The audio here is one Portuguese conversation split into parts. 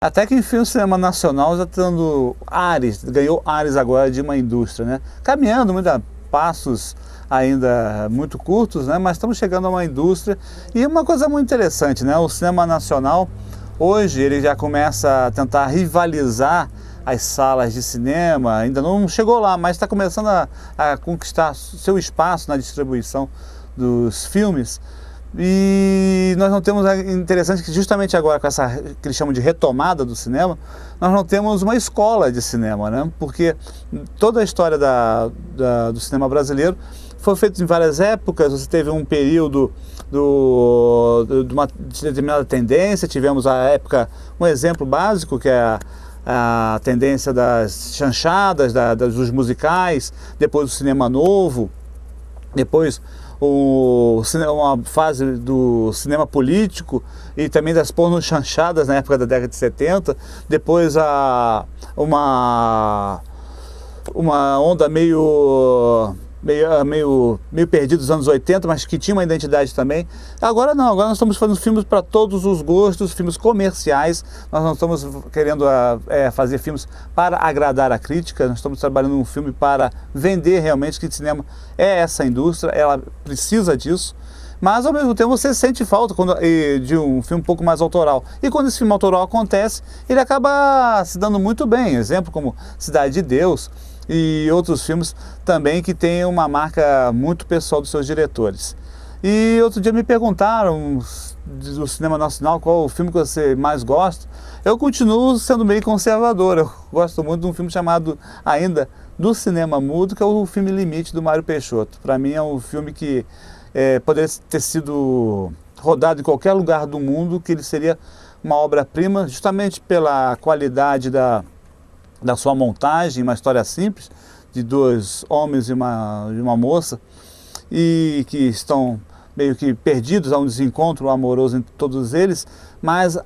Até que enfim o cinema nacional já tendo ares, ganhou ares agora de uma indústria, né? Caminhando muito a passos ainda muito curtos, né? Mas estamos chegando a uma indústria e uma coisa muito interessante, né? O cinema nacional hoje ele já começa a tentar rivalizar as salas de cinema, ainda não chegou lá, mas está começando a conquistar seu espaço na distribuição dos filmes. E nós não temos, é interessante que justamente agora com essa que eles chamam de retomada do cinema, nós não temos uma escola de cinema, né? Porque toda a história do cinema brasileiro foi feita em várias épocas. Você teve um período de uma determinada tendência, tivemos a época, um exemplo básico que é a tendência das chanchadas, dos musicais, depois o cinema novo, depois uma fase do cinema político e também das pornochanchadas na época da década de 70, depois uma onda meio perdido dos anos 80, mas que tinha uma identidade também. Agora não, agora nós estamos fazendo filmes para todos os gostos, filmes comerciais. Nós não estamos querendo fazer filmes para agradar a crítica, nós estamos trabalhando um filme para vender realmente que o cinema é essa indústria, ela precisa disso. Mas ao mesmo tempo você sente falta de um filme um pouco mais autoral. E quando esse filme autoral acontece, ele acaba se dando muito bem. Exemplo como Cidade de Deus e outros filmes também que têm uma marca muito pessoal dos seus diretores. E outro dia me perguntaram do cinema nacional qual o filme que você mais gosta. Eu continuo sendo meio conservador. Eu gosto muito de um filme chamado ainda do cinema mudo, que é o filme Limite do Mário Peixoto. Para mim é um filme que poderia ter sido rodado em qualquer lugar do mundo, que ele seria uma obra-prima, justamente pela qualidade da sua montagem, uma história simples, de dois homens e uma moça, e que estão meio que perdidos, há um desencontro amoroso entre todos eles, mas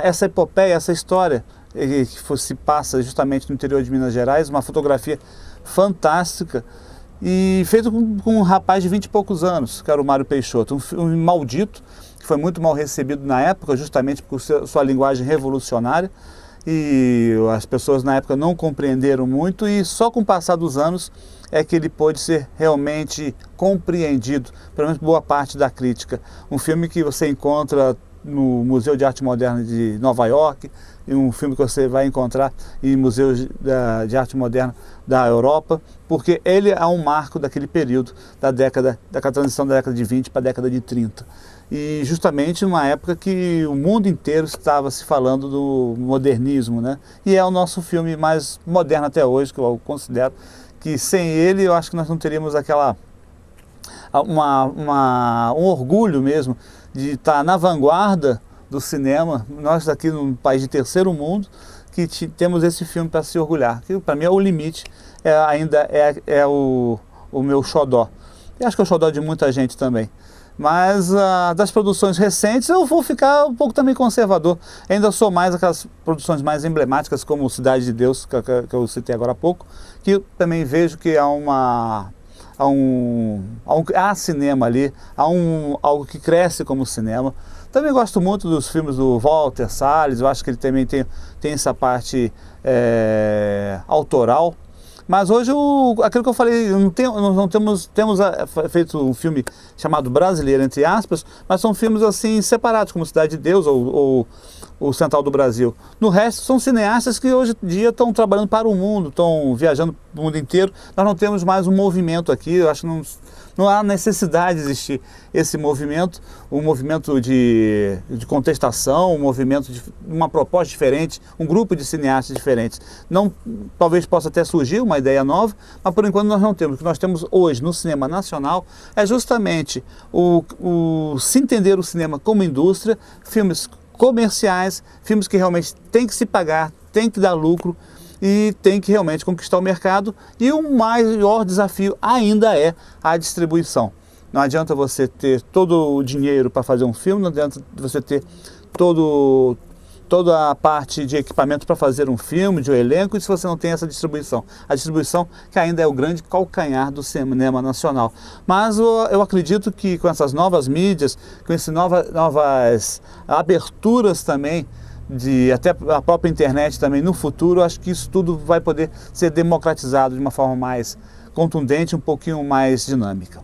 essa epopeia, essa história que se passa justamente no interior de Minas Gerais, uma fotografia fantástica, e feito com um rapaz de 20 e poucos anos, que era o Mário Peixoto, um maldito, que foi muito mal recebido na época, justamente por sua linguagem revolucionária, e as pessoas na época não compreenderam muito, e só com o passar dos anos é que ele pôde ser realmente compreendido, pelo menos boa parte da crítica. Um filme que você encontra no Museu de Arte Moderna de Nova York, e um filme que você vai encontrar em museus de arte moderna da Europa, porque ele é um marco daquele período, da transição da década de 20 para a década de 30. E justamente numa época que o mundo inteiro estava se falando do modernismo, né? E é o nosso filme mais moderno até hoje, que eu considero que sem ele eu acho que nós não teríamos um orgulho mesmo de estar na vanguarda do cinema. Nós aqui num país de terceiro mundo que temos esse filme para se orgulhar, que para mim é o Limite, ainda é o meu xodó. E acho que é o xodó de muita gente também. Mas das produções recentes eu vou ficar um pouco também conservador. Ainda sou mais aquelas produções mais emblemáticas como Cidade de Deus, que eu citei agora há pouco, que eu também vejo que há cinema ali, algo que cresce como cinema. Também gosto muito dos filmes do Walter Salles, eu acho que ele também tem essa parte autoral. Mas hoje, aquilo que eu falei, nós não temos feito um filme chamado brasileiro, entre aspas, mas são filmes assim separados, como Cidade de Deus ou o Central do Brasil. No resto, são cineastas que hoje em dia estão trabalhando para o mundo, estão viajando para o mundo inteiro. Nós não temos mais um movimento aqui, eu acho que não há necessidade de existir esse movimento, um movimento de contestação, um movimento de uma proposta diferente, um grupo de cineastas diferentes. Talvez possa até surgir uma ideia nova, mas por enquanto nós não temos. O que nós temos hoje no cinema nacional é justamente se entender o cinema como indústria, filmes comerciais, filmes que realmente tem que se pagar, tem que dar lucro, e tem que realmente conquistar o mercado, e o maior desafio ainda é a distribuição. Não adianta você ter todo o dinheiro para fazer um filme, não adianta você ter toda a parte de equipamento para fazer um filme, de um elenco, e se você não tem essa distribuição. A distribuição que ainda é o grande calcanhar do cinema nacional. Mas eu acredito que com essas novas mídias, com essas novas aberturas também, até a própria internet também no futuro, acho que isso tudo vai poder ser democratizado de uma forma mais contundente, um pouquinho mais dinâmica.